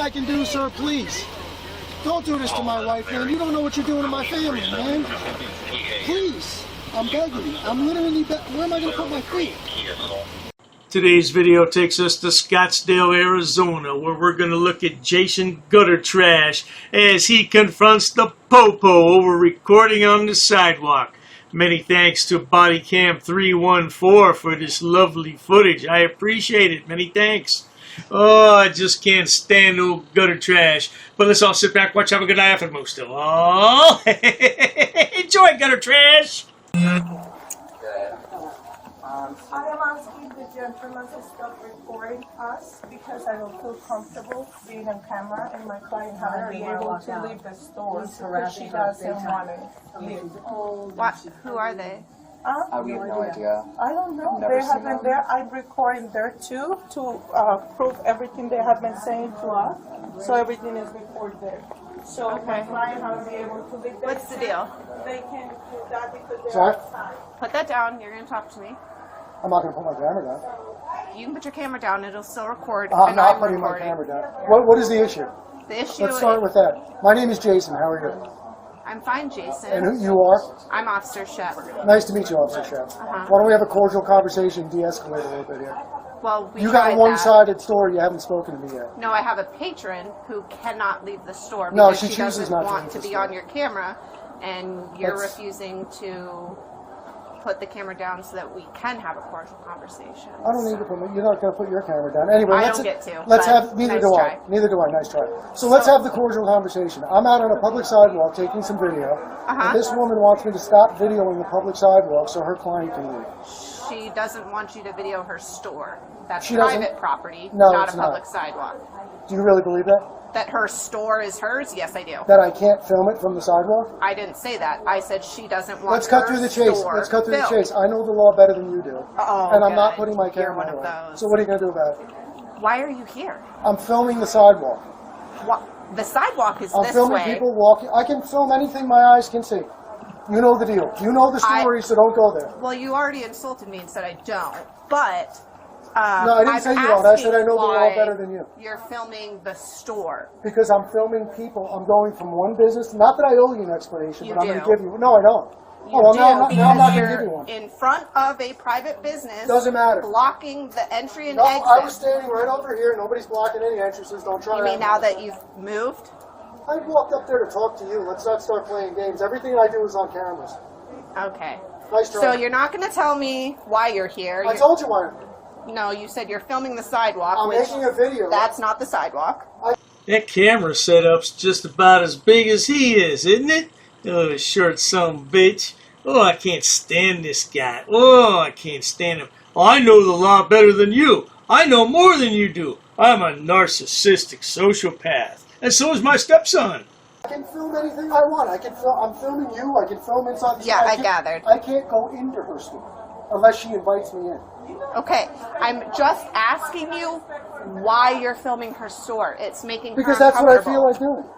I can do, sir, please. Don't do this to my wife, man. You don't know what you're doing to my family, man. Please. I'm begging you. I'm literally where am I going to put my feet? Today's video takes us to Scottsdale, Arizona, where we're going to look at Jason Guttertrash as he confronts the Popo over recording on the sidewalk. Many thanks to Bodycam 314 for this lovely footage. I appreciate it. Many thanks. Oh, I just can't stand old Guttertrash. But let's all sit back, watch, have a good night after the most. Oh, enjoy Guttertrash. I am asking the gentleman to stop recording us because I don't feel comfortable being on camera and my client hasn't been able to leave the store because she doesn't want to leave. What? Who are they? I have no idea. I don't know. They have been there. I'm recording there too to prove everything they have been saying to us. So everything is recorded there. So my client hasn't been able to leave. What's the deal? They can't do that because they're Sorry? outside. Put that down. You're going to talk to me. I'm not going to put my camera down. You can put your camera down. It'll still record. I'm and not I'm putting my recording. camera down. What is the issue? The issue Let's start with that. My name is Jason. How are you? I'm fine, Jason. And who you are? I'm Officer Shep. Nice to meet you, Officer Shep. Why don't we have a cordial conversation, de-escalate a little bit here? Well, we You got tried a that. one-sided story. You haven't spoken to me yet. No, I have a patron who cannot leave the store No, because she she chooses doesn't not to want leave to the be store. on your camera, and you're That's- refusing to put the camera down so that we can have a cordial conversation. I don't need to put you're not going to put your camera down. Anyway, I let's don't get to, let's but have neither nice do try. I. Neither do I. Nice try. So let's have the cordial conversation. I'm out on a public sidewalk taking some video. And this woman wants me to stop videoing the public sidewalk so her client can leave. She doesn't want you to video her store. That's She doesn't- private property, No, not it's a not. public sidewalk. Do you really believe that? That her store is hers? Yes, I do. That I can't film it from the sidewalk? I didn't say that. I said she doesn't want Let's cut her through the chase. store Let's cut through the filmed. chase. I know the law better than you do. Oh, and I'm not good. putting my You're camera one of away. those. So what are you going to do about it? Why are you here? I'm filming the sidewalk. What? The sidewalk is I'm this filming way. people walking. I can film anything my eyes can see. You know the deal. You know the story, so don't go there. Well, you already insulted me and said I don't. But No, I didn't I'm say you don't. I said I know the law asking better than you. why You're filming the store. Because I'm filming people. I'm going from one business. Not that I owe you an explanation, You but I'm going to do. give you. No, I don't. You well, do, now I'm not because going to you're give you one. in front of a private business. Doesn't matter. Blocking the entry and No, exit. I was standing right over here. Nobody's blocking any entrances. Don't try You mean now that you've moved? I walked up there to talk to you. Let's not start playing games. Everything I do is on cameras. Okay. Nice try. So you're not going to tell me why you're here. I told you why. No, you said you're filming the sidewalk. I'm which making a video. That's not the sidewalk. That camera setup's just about as big as he is, isn't it? Oh, short son bitch. Oh, I can't stand this guy. Oh, I can't stand him. I know the law better than you. I know more than you do. I'm a narcissistic sociopath. And so is my stepson. I can film anything I want. I can film. I'm filming you. I can film inside the Yeah, store. I gathered. I can't go into her store unless she invites me in. Okay, I'm just asking you why you're filming her store. It's making Because her that's what I feel uncomfortable. like doing.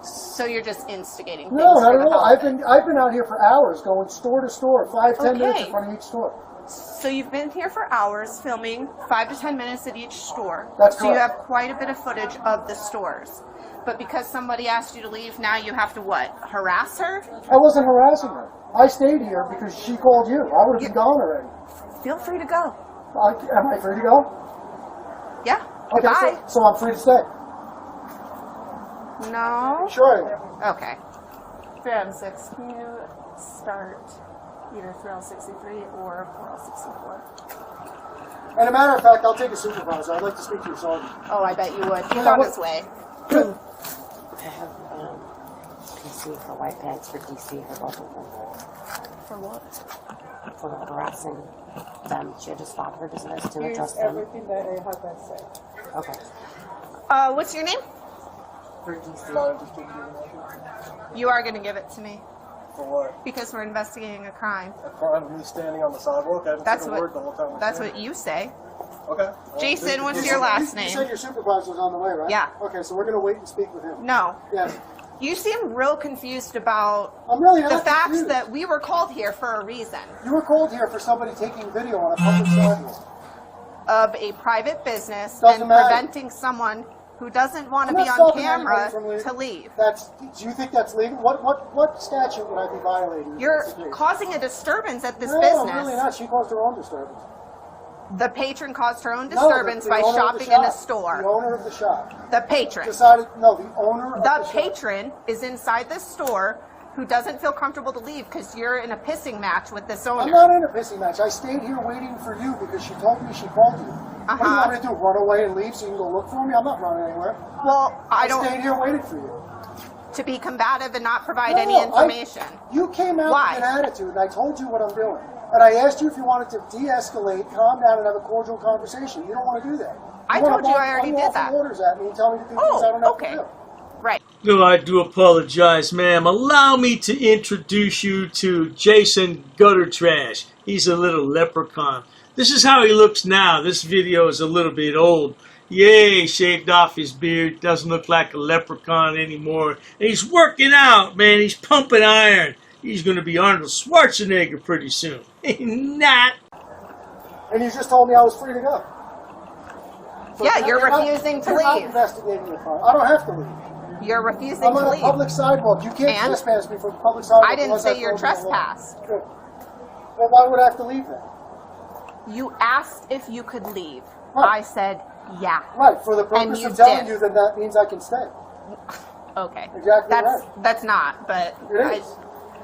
So you're just instigating things. No, not for at the all. hell of I've been out here for hours, going store to store, 5-10 minutes Okay. in front of each store. it. So you've been here for hours filming 5 to 10 minutes at each store. That's So you correct. have quite a bit of footage of the stores. But because somebody asked you to leave, now you have to what? Harass her? I wasn't harassing her. I stayed here because she called you. I would have been gone already. Feel free to go. Am I free to go? Yeah. Okay, Goodbye. so I'm free to stay. No. Sure I am. Okay. 306. Can you start either 363 or 464? And a matter of fact, I'll take a supervisor. I'd like to speak to your sergeant. Oh, I bet you would. He's Yeah, on what- his way. I have PC for white pants for DC for both of them. For what? For harassing them. She had to stop her business to Here's address them. everything that they have been said. Okay. What's your name? For DC. You are going to give it to me For what? because we're investigating a crime. A crime of me standing on the sidewalk? I haven't That's said a what- word the whole time. That's what you say. Okay. Jason, what's your last You name? said your supervisor's on the way, right? Yeah. Okay, so we're going to wait and speak with him. No. Yes. You seem real confused about I'm really not the fact confused. that we were called here for a reason. You were called here for somebody taking video on a public sidewalk. Of a private business Doesn't and matter. preventing someone who doesn't want to I'm be not on stopping anybody camera from leaving. to leave. Do you think that's legal? What statute would I be violating? You're causing a disturbance at this no, business. I'm really not. She caused her own disturbance. The patron caused her own No, disturbance the by owner of the shopping in a shop. store. The owner of the shop The patron. decided. No, the owner of the The shop. patron is inside this store who doesn't feel comfortable to leave because you're in a pissing match with this owner. I'm not in a pissing match. I stayed here waiting for you because she told me she called you. What do you want me to do? Run away and leave so you can go look for me? I'm not running anywhere. Well, I don't. stayed here waiting for you. To be combative and not provide No, any no, information. You came out Why? with an attitude, and I told you what I'm doing. And I asked you if you wanted to de-escalate, calm down, and have a cordial conversation. You don't want to do that. I told you I already did that. Orders at me and tell me to do things I don't have to do. Right. No, I do apologize, ma'am. Allow me to introduce you to Jason Guttertrash. He's a little leprechaun. This is how he looks now. This video is a little bit old. Yay, shaved off his beard. Doesn't look like a leprechaun anymore. And he's working out, man. He's pumping iron. He's going to be Arnold Schwarzenegger pretty soon. Not. And you just told me I was free to go. So Yeah, you're refusing to You're not leave. investigating the crime. I don't have to leave. You're refusing I'm to on a leave. public sidewalk. You can't And? trespass me from the public sidewalk. I didn't unless say you're told you the law. trespassed. Good. Well, why would I have to leave then? You asked if you could leave. Right. I said, yeah. Right, for the purpose you of telling did. you that that means I can stay. Okay. Exactly That's right. that's not, but It is.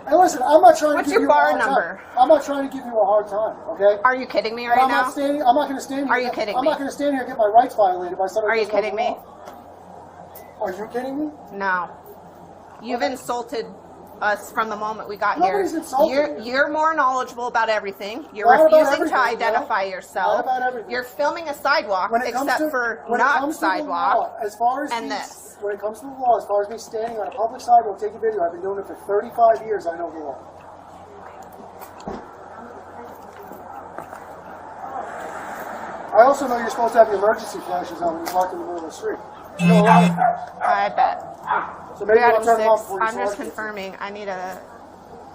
Hey, listen, I'm not trying What's to give your you a bar hard number? time. I'm not trying to give you a hard time, okay? Are you kidding me And right I'm now? not standing. I'm not going to stand here. Are you kidding I'm me? not going to stand here and get my rights violated by somebody. Are you who doesn't kidding know me? the law. Are you kidding me? No. You've insulted us from the moment we got Nobody's here. insulted me. You're more knowledgeable about everything. You're Not about refusing to everything, identify no. yourself. Not about everything. You're filming a sidewalk, When it comes except to, for when it not comes to the law, sidewalk. as far as and these- this. when it comes to the law, as far as me standing on a public sidewalk taking video, I've been doing it for 35 years. I know the law. I also know you're supposed to have your emergency flashes on when you park in the middle of the street. You know a lot of things. I bet. So maybe 3 out I'll of turn them off 6. before you I'm just select it. confirming. I need a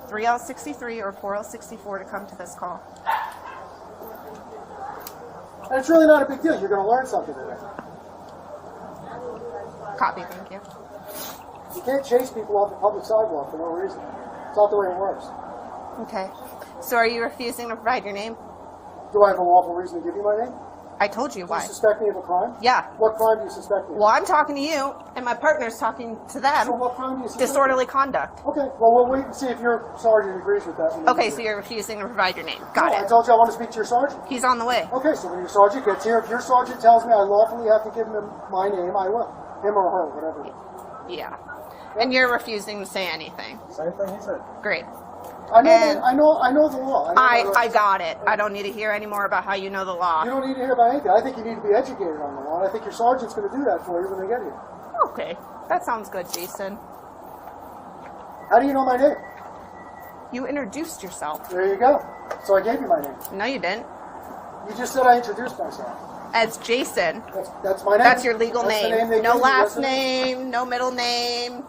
3L63 or 4L64 to come to this call. And it's really not a big deal. You're going to learn something today. Copy, thank you. You can't chase people off the public sidewalk for no reason. It's not the way it works. Okay. So are you refusing to provide your name? Do I have a lawful reason to give you my name? I told you Do you why. suspect me of a crime? Yeah. What crime do you suspect me of? Well, I'm talking to you, and my partner's talking to them. So what crime do you suspect? Disorderly conduct. Okay, well, we'll wait and see if your sergeant agrees with that. Okay, so you're refusing to provide your name. Got I it. told you I want to speak to your sergeant. He's on the way. Okay, so when your sergeant gets here, if your sergeant tells me I lawfully have to give him my name, I will. Him or her, whatever. Yeah. And you're refusing to say anything. Same thing he said. Great. I know, And I know the law. I got it. I don't need to hear any more about how you know the law. You don't need to hear about anything. I think you need to be educated on the law, and I think your sergeant's going to do that for you when they get here. Okay. That sounds good, Jason. How do you know my name? You introduced yourself. There you go. So I gave you my name. No, you didn't. You just said I introduced myself. As Jason. That's my name. That's your legal That's the name. they No gave me, last wasn't it? name, no middle name.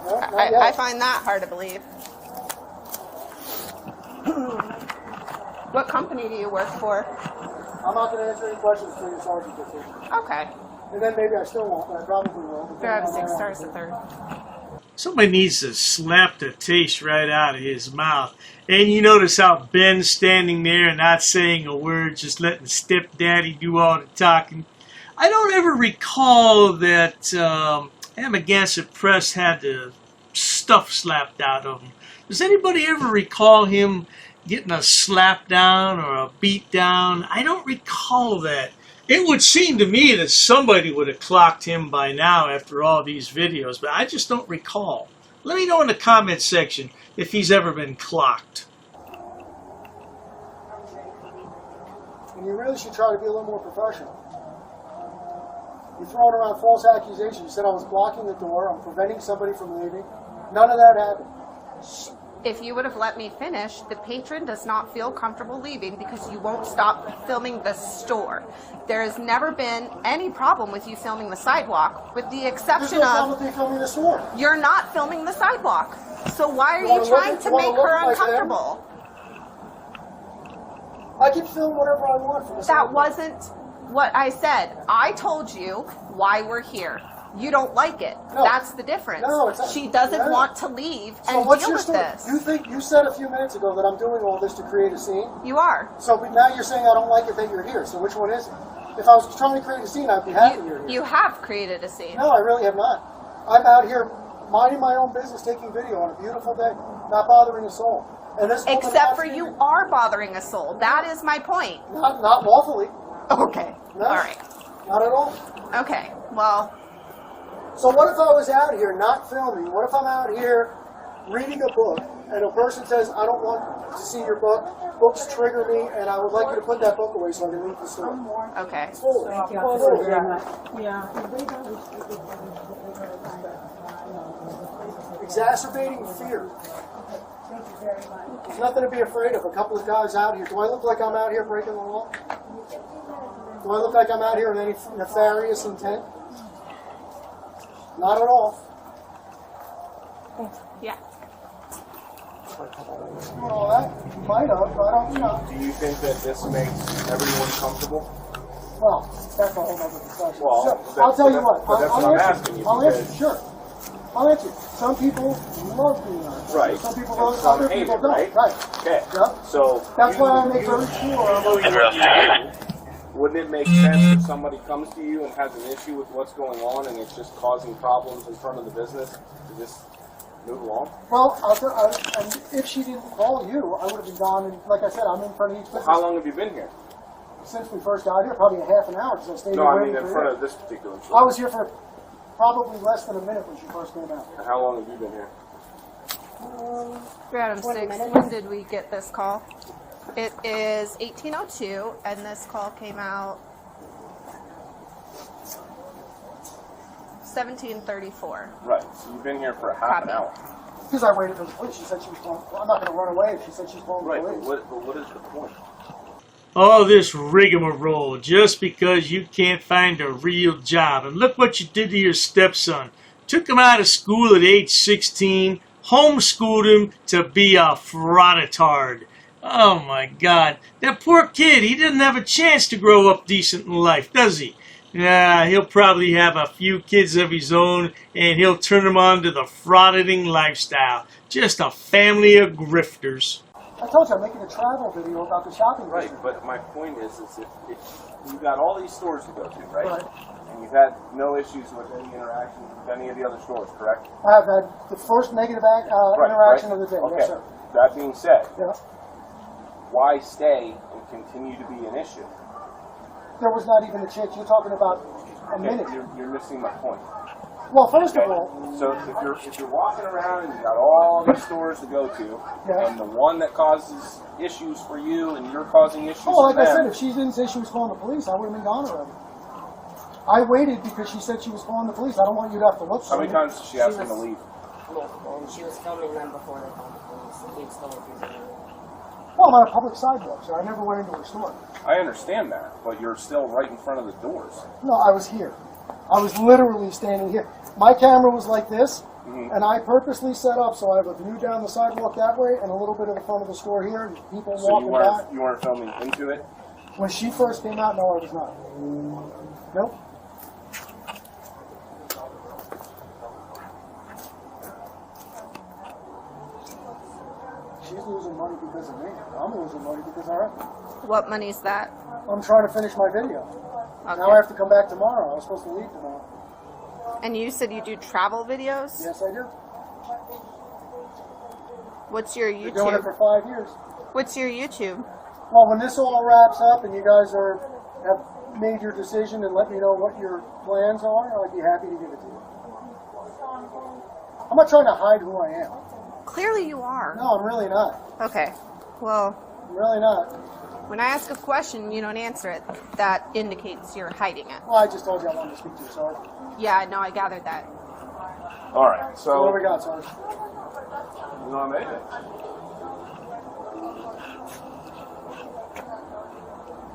No, not I yet. find that hard to believe. What company do you work for? I'm not going to answer any questions until your sergeant gets here. Okay. And then maybe I still won't, but I probably will. You're out of depending 6 on stars how a I third. Somebody needs to slap the taste right out of his mouth. And you notice how Ben's standing there and not saying a word, just letting stepdaddy do all the talking. I don't ever recall that Amagansett Press had the stuff slapped out of him. Does anybody ever recall him getting a slap down or a beat down? I don't recall that. It would seem to me that somebody would have clocked him by now after all these videos, but I just don't recall. Let me know in the comment section if he's ever been clocked. And you really should try to be a little more professional. You're throwing around false accusations. You said I was blocking the door. I'm preventing somebody from leaving. None of that happened. If you would have let me finish, the patron does not feel comfortable leaving because you won't stop filming the store. There has never been any problem with you filming the sidewalk, with the There's exception no problem of with me filming the store. you're not filming the sidewalk. So why are You you wanna trying look- to you wanna make look her like them? uncomfortable? I can film whatever I want from the That sidewalk. wasn't what I said. I told you why we're here. You don't like it. No. That's the difference. No, it's not. She doesn't Yeah. want to leave So and what's deal your with story? this. You think you said a few minutes ago that I'm doing all this to create a scene? You are. So but now you're saying I don't like it that you're here. So which one is it? If I was trying to create a scene, I'd be happy you're here. You have created a scene. No, I really have not. I'm out here minding my own business, taking video on a beautiful day, not bothering a soul. And this woman Except for asked me- you are bothering a soul. That is my point. Not lawfully. Okay. No. All right. Not at all. Okay. Well, So what if I was out here not filming? What if I'm out here reading a book and a person says, I don't want to see your book, books trigger me, and I would like you to put that book away so I can leave the store? okay. Thank you, Full. officer, very much. Exacerbating fear. There's nothing to be afraid of. A couple of guys out here. Do I look like I'm out here breaking the law? Do I look like I'm out here with any nefarious intent? Not at all. Yeah. Well, that might have, but I don't know. Do you think that this makes everyone comfortable? Well, that's a whole other discussion. Well, Sure. that's- I'll tell you that's- what. but that's I'll what I'm answer. asking you, I'll answer. because- Sure. I'll answer. Some people love being on. Right. Some people And love. some Other hate people it, don't. right? Right. Okay. Yeah. So That's you- why I make you- very sure. Wouldn't it make sense if somebody comes to you and has an issue with what's going on and it's just causing problems in front of the business to just move along? Well, and if she didn't call you, I would have been gone. And like I said, I'm in front of each business. How long have you been here? Since we first got here, probably a half an hour because I stayed No, here I waiting mean in for front her. of this particular I store. was here for probably less than a minute when she first came out. And how long have you been here? We're at 20 6. minutes. When did we get this call? It is 18:02, and this call came out 17:34. Right. So you've been here for a half an Copy. hour. Because I waited for the police. She said she was going. Well, I'm not going to run away if she said she's calling the Right. But police. what is the point? All this rigmarole just because you can't find a real job. And look what you did to your stepson. Took him out of school at age 16, homeschooled him to be a frauditard. Oh my God. That poor kid, he doesn't have a chance to grow up decent in life, does he? Yeah, he'll probably have a few kids of his own, and he'll turn them on to the frauditing lifestyle. Just a family of grifters. I told you I'm making a travel video about the shopping Right. district. But my point is if you've got all these stores to go to, right? Right. And you've had no issues with any interaction with any of the other stores, correct? I have had the first negative interaction of the day. Okay. Yes, sir. That being said, Yeah. why stay and continue to be an issue? There was not even a chance. You're talking about a Okay, minute. you're missing my point. Well, first Okay? of all, So if you're walking around and you got all these stores to go to, Yeah. and the one that causes issues for you and you're causing issues oh, like for I them, said, if she didn't say she was calling the police, I would have been gone already. I waited because she said she was calling the police. I don't want you to have to look. how many for me. times did she ask him to leave? Multiple, and she was filming them before they called the police. He was going through the Well, I'm on a public sidewalk, so I never went into her store. I understand that, but you're still right in front of the doors. No, I was here. I was literally standing here. My camera was like this, and I purposely set up so I have a view down the sidewalk that way and a little bit of the front of the store here, and people So walking by. you weren't filming into it? When she first came out, no, I was not. Nope. She's losing money because of me. I'm losing money because of her. What money's that? I'm trying to finish my video. Okay. Now I have to come back tomorrow. I was supposed to leave tomorrow. And you said you do travel videos? Yes, I do. What's your Been doing it YouTube? for 5 years. What's your YouTube? Well, when this all wraps up and you guys have made your decision and let me know what your plans are, I'd be happy to give it to you. I'm not trying to hide who I am. Clearly you are. No, I'm really not. Okay. Well, I'm really not. when I ask a question, you don't answer it. That indicates you're hiding it. Well, I just told you I wanted to speak to you, Sarge. Yeah, no, I gathered that. All right, So what do so we got, Sarge? you know what I mean?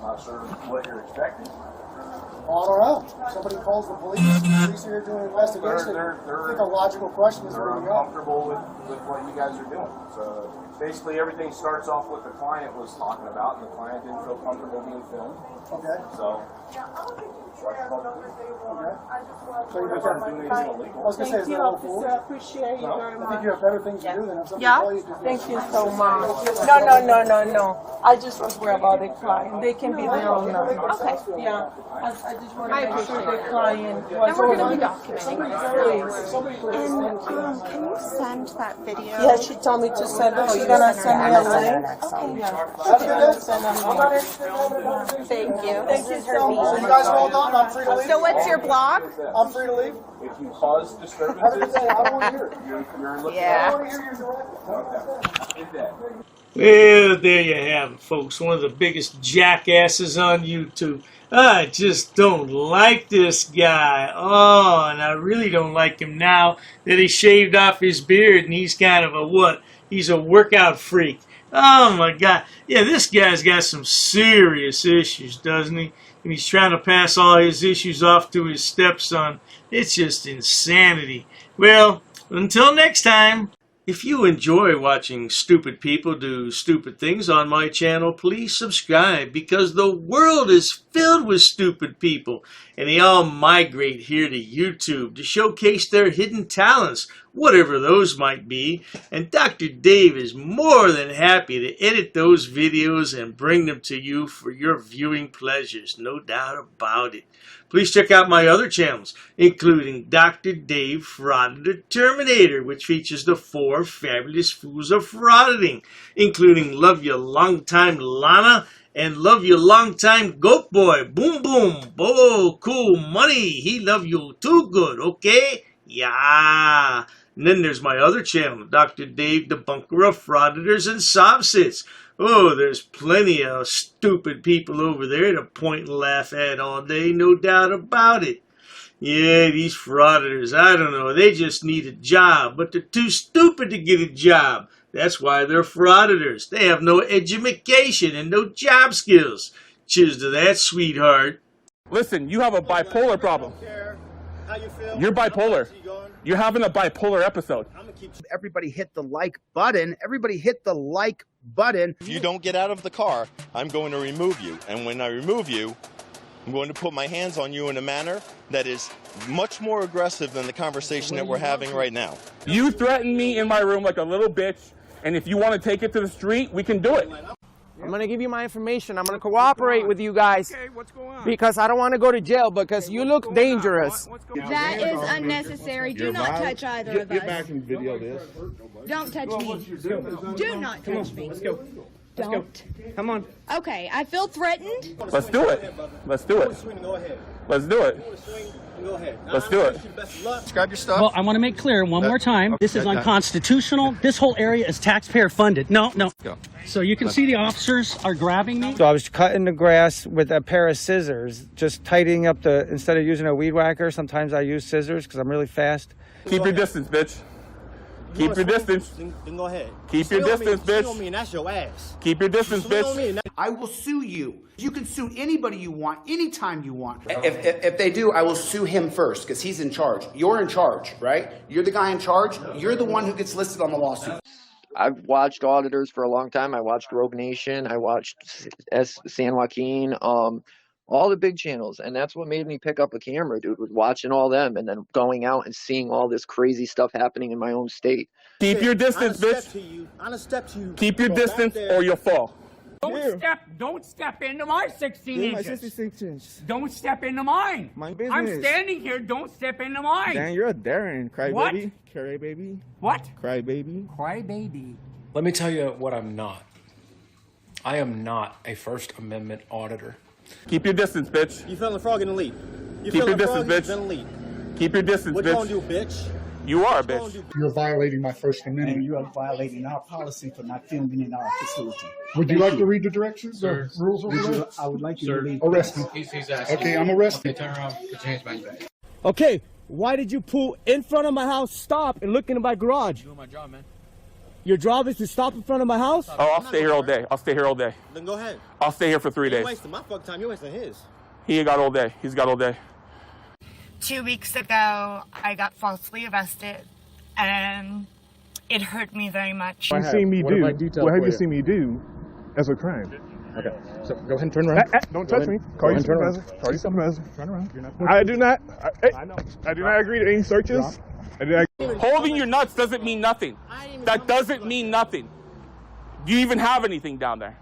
Not sure what you're expecting. Well, I don't know. Somebody calls the police. The police are here doing an investigation. They're- I think a logical question is They're where we go. uncomfortable with what you guys are doing. So basically everything starts off what the client was talking about, and the client didn't feel comfortable being filmed. Okay. So So you just I was going to say, is Thank you, that a little fool? officer. I appreciate you very I think much. you have better things to do than have somebody Yeah? call you to do Thank you so much. No. I just was worried about the client. They can be their own number. Okay. Yeah. I just want to I make sure appreciate the client was And we're going to be okay. documenting this. Please. And can you send that video? Yeah, she told me to send it. She's gonna send me a link. Okay. Yeah. Have a good day. Send a I'm link. not interested in having a conversation. Thank you. Thank you so So much. you guys are all done? I'm free to leave? So what's your blog? I'm free to leave? If you cause Have a good disturbances, day. I don't want to hear it. you're looking I Yeah. don't want to hear your direct. Well, there you have it, folks. One of the biggest jackasses on YouTube. I just don't like this guy. Oh, and I really don't like him now that he shaved off his beard and he's kind of a what? He's a workout freak. Oh my God. Yeah, this guy's got some serious issues, doesn't he? And he's trying to pass all his issues off to his stepson. It's just insanity. Well, until next time. If you enjoy watching stupid people do stupid things on my channel, please subscribe because the world is filled with stupid people and they all migrate here to YouTube to showcase their hidden talents, whatever those might be. And Dr. Dave is more than happy to edit those videos and bring them to you for your viewing pleasures, no doubt about it. Please check out my other channels, including Dr. Dave Frauditor Terminator, which features the 4 fabulous fools of frauditing, including Love You Long Time Lana and Love You Long Time Goat Boy. Boom boom. Oh, cool money. He love you too good, okay? Yeah. And then there's my other channel, Dr. Dave Debunker of Frauditors and Sob-Sits. Oh, there's plenty of stupid people over there to point and laugh at all day, no doubt about it. Yeah, these frauditors, I don't know, they just need a job, but they're too stupid to get a job. That's why they're frauditors. They have no education and no job skills. Cheers to that, sweetheart. Listen, you have a bipolar problem. How you feel? You're bipolar. You're having a bipolar episode. Everybody hit the like button. Everybody hit the like button. If you don't get out of the car, I'm going to remove you. And when I remove you, I'm going to put my hands on you in a manner that is much more aggressive than the conversation that we're having right now. You threatened me in my room like a little bitch, and if you want to take it to the street, we can do it. I'm going to give you my information. I'm going to cooperate with you guys. Okay, what's going on? Because I don't want to go to jail because you look dangerous. That is unnecessary. Do not touch either of us. Get back and video this. Don't touch me. Do not touch me. Let's go. Don't. Come on. Okay, I feel threatened. Let's do it. Let's do it. Let's do it. Let's do it. Grab your stuff. Well, I want to make clear one more time, this is unconstitutional. This whole area is taxpayer funded. No. So you can see the officers are grabbing me. So I was cutting the grass with a pair of scissors, just tightening up instead of using a weed whacker, sometimes I use scissors because I'm really fast. Keep your distance, bitch. Keep your distance. Then go ahead. Keep your distance, bitch. Me and that's your ass. Keep your distance, bitch. I will sue you. You can sue anybody you want, anytime you want. If they do, I will sue him first because he's in charge. You're in charge, right? You're the guy in charge. You're the one who gets listed on the lawsuit. I've watched Auditors for a long time. I watched Rogue Nation. I watched San Joaquin, all the big channels. And that's what made me pick up a camera, dude, was watching all them and then going out and seeing all this crazy stuff happening in my own state. Keep your distance, bitch. I'm gonna step to you. Keep your distance or you'll fall. Don't step into my 16 inches. Don't step into mine. My business. I'm standing here. Don't step into mine. Dan, you're a Darren. Crybaby. What? Crybaby. What? Crybaby. Crybaby. Let me tell you what I'm not. I am not a First Amendment auditor. Keep your distance, bitch. You feeling the frog in the lead. Keep your distance, bitch. Keep your distance, bitch. What you gonna do, bitch? You are a bitch. You're violating my First Amendment. And you are violating our policy for not filming in our facility. Would you like to read the directions or rules over there? I would like you to read. Arrest me. Okay, I'm arrested. Turn around, put your hands behind your back. Okay, why did you pull in front of my house, stop, and look into my garage? Doing my job, man. Your job is to stop in front of my house? Oh, I'll stay here all day. I'll stay here all day. Then go ahead. I'll stay here for 3 days. You're wasting my fucking time. You're wasting his. He ain't got all day. He's got all day. 2 weeks ago, I got falsely arrested, and it hurt me very much. What have you seen me do? What have you seen me do as a crime? Okay. So go ahead and turn around. Don't touch me. Call your supervisor. Call your supervisor. Turn around. I do not. I do not agree to any searches. Holding your nuts doesn't mean nothing. That doesn't mean nothing. Do you even have anything down there?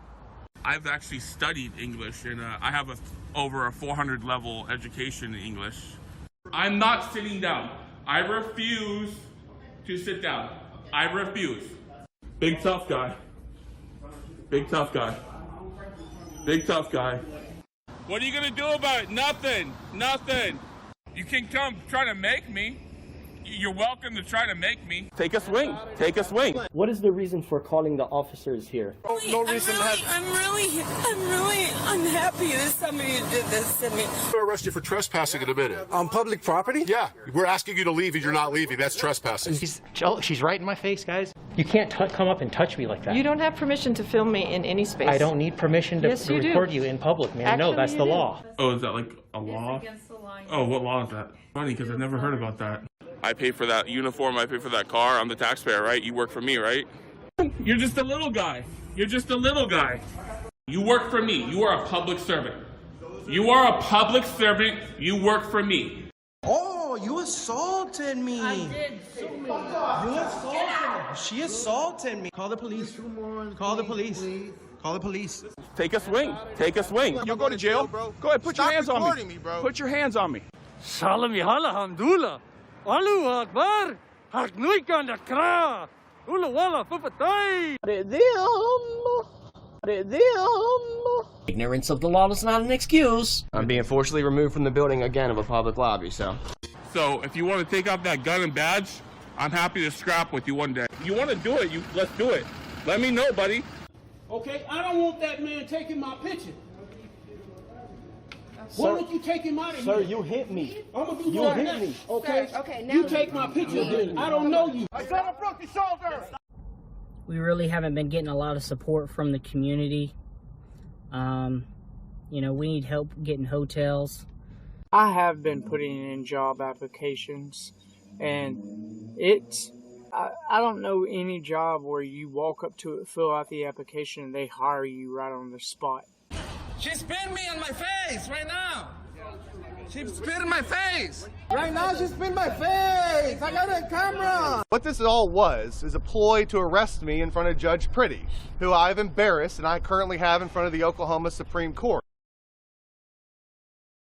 I've actually studied English, and I have over a 400 level education in English. I'm not sitting down. I refuse to sit down. I refuse. Big tough guy. Big tough guy. Big tough guy. What are you gonna do about it? Nothing. Nothing. You can come try to make me. You're welcome to try to make me. Take a swing. Take a swing. What is the reason for calling the officers here? No reason to have. I'm really unhappy that somebody did this to me. We'll arrest you for trespassing in a minute. On public property? Yeah, we're asking you to leave and you're not leaving. That's trespassing. She's right in my face, guys. You can't come up and touch me like that. You don't have permission to film me in any space. I don't need permission to Yes, you do. record you in public, man. Actually, No, that's you the do. law. Oh, is that like a law? Oh, what law is that? Funny, because I've never heard about that. I pay for that uniform, I pay for that car, I'm the taxpayer, right? You work for me, right? You're just a little guy. You're just a little guy. You work for me. You are a public servant. You are a public servant. You work for me. Oh, you assaulted me. I did so many. You assaulted me. She assaulted me. Call the police. Call the police. Call the police. Take a swing. Take a swing. You'll go to jail. Go ahead, put your hands on me. Put your hands on me. Salam alhamdulillah. Allahu Akbar. Harknuikan da kra. Ula wala fupatai. Ignorance of the law is not an excuse. I'm being forcibly removed from the building again of a public lobby, so. So if you want to take off that gun and badge, I'm happy to scrap with you one day. You want to do it, let's do it. Let me know, buddy. Okay, I don't want that man taking my picture. Sir, Why don't you take him out of Sir, here? you hit me. I'm gonna do You that hit next, me. Okay? Sir, okay, now you take my picture then. I don't know you. I said I broke your shoulder. We really haven't been getting a lot of support from the community. You know, we need help getting hotels. I have been putting in job applications, and I don't know any job where you walk up to it, fill out the application, and they hire you right on the spot. She spit me on my face right now. She spit in my face. Right now, she spit in my face. I got it on camera. What this all was is a ploy to arrest me in front of Judge Pretty, who I've embarrassed and I currently have in front of the Oklahoma Supreme Court.